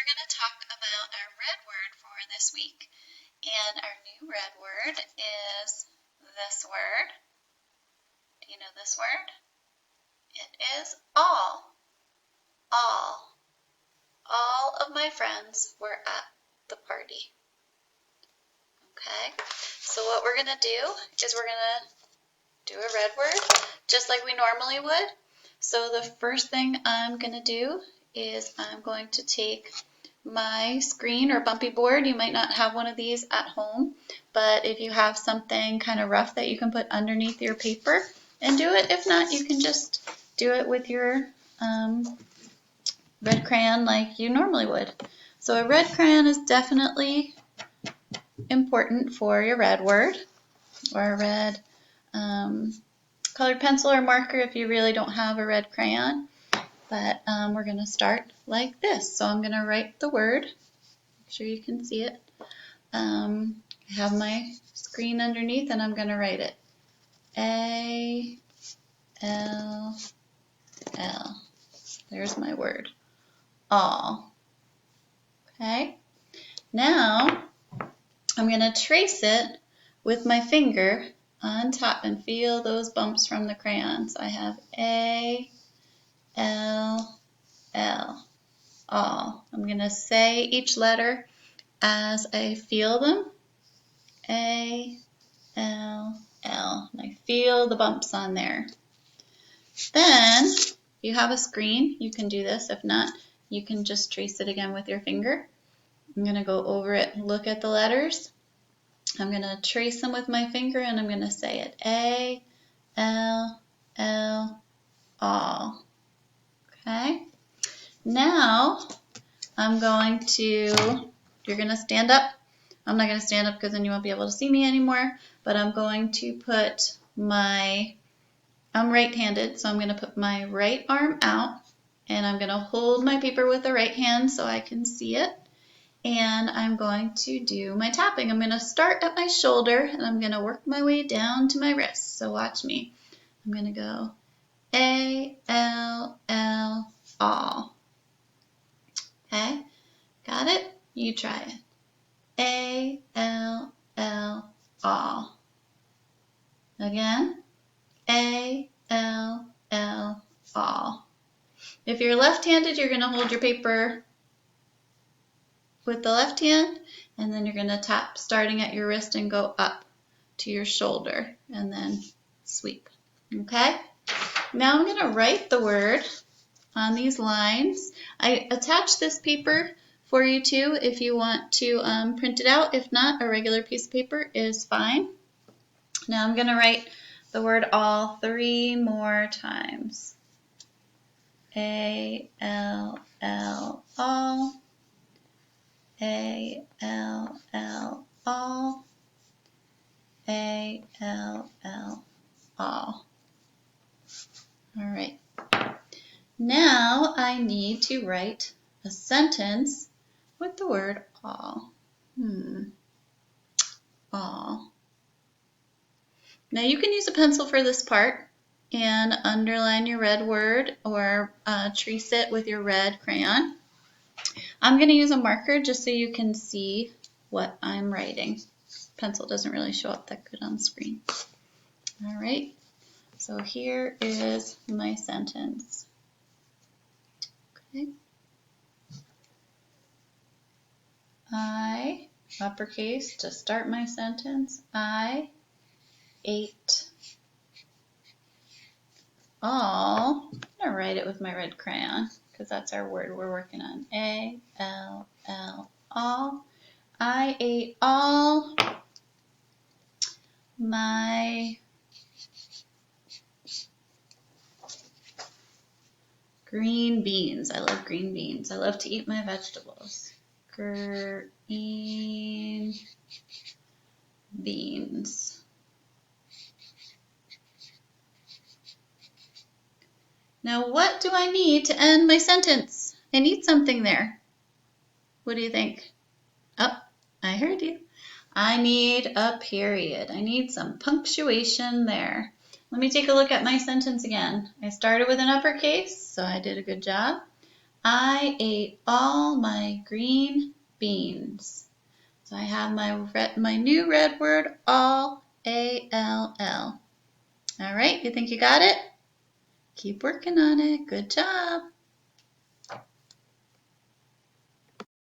we're going to talk about our red word for this week. And our new red word is this word. Do you know this word? It is all. All. All of my friends were at the party. Okay, so what we're going to do is we're going to do a red word just like we normally would. So the first thing I'm going to do is I'm going to take my screen or bumpy board. You might not have one of these at home, but if you have something kind of rough that you can put underneath your paper and do it. If not, you can just do it with your red crayon like you normally would. So a red crayon is definitely important for your red word, or a red colored pencil or marker if you really don't have a red crayon. But we're going to start like this. So I'm going to write the word. Make sure you can see it. I have my screen underneath and I'm going to write it. A-L-L. There's my word. All. Okay. Now I'm going to trace it with my finger on top and feel those bumps from the crayon. So I have A-L-L. All. I'm going to say each letter as I feel them. A-L-L. And I feel the bumps on there. Then, if you have a screen, you can do this. If not, you can just trace it again with your finger. I'm going to go over it and look at the letters. I'm going to trace them with my finger and I'm going to say it. A-L-L. All. Okay. Now, I'm going to, you're going to stand up. I'm not going to stand up because then you won't be able to see me anymore, but I'm going to put I'm right-handed, so I'm going to put my right arm out, and I'm going to hold my paper with the right hand so I can see it, and I'm going to do my tapping. I'm going to start at my shoulder, and I'm going to work my way down to my wrist, so watch me. I'm going to go A-L-L, all. Okay, got it? You try it. A-L-L, all. Again, A-L-L, all. If you're left-handed, you're going to hold your paper with the left hand, and then you're going to tap starting at your wrist and go up to your shoulder, and then sweep. Okay? Now I'm going to write the word on these lines. I attached this paper for you too if you want to print it out. If not, a regular piece of paper is fine. Now I'm going to write the word all 3 more times. A-L-L, all. A-L-L, all. A-L-L, all. All right. Now I need to write a sentence with the word all. All. Now you can use a pencil for this part and underline your red word or trace it with your red crayon. I'm going to use a marker just so you can see what I'm writing. Pencil doesn't really show up that good on the screen. All right, so here is my sentence. Okay. I, uppercase to start my sentence, I ate all. I'm going to write it with my red crayon because that's our word we're working on. A-L-L, all. I ate all my green beans. I love green beans. I love to eat my vegetables. Green beans. Now what do I need to end my sentence? I need something there. What do you think? Oh, I heard you. I need a period. I need some punctuation there. Let me take a look at my sentence again. I started with an uppercase, so I did a good job. I ate all my green beans. So I have my new red word, all, A-L-L. All right, you think you got it? Keep working on it. Good job.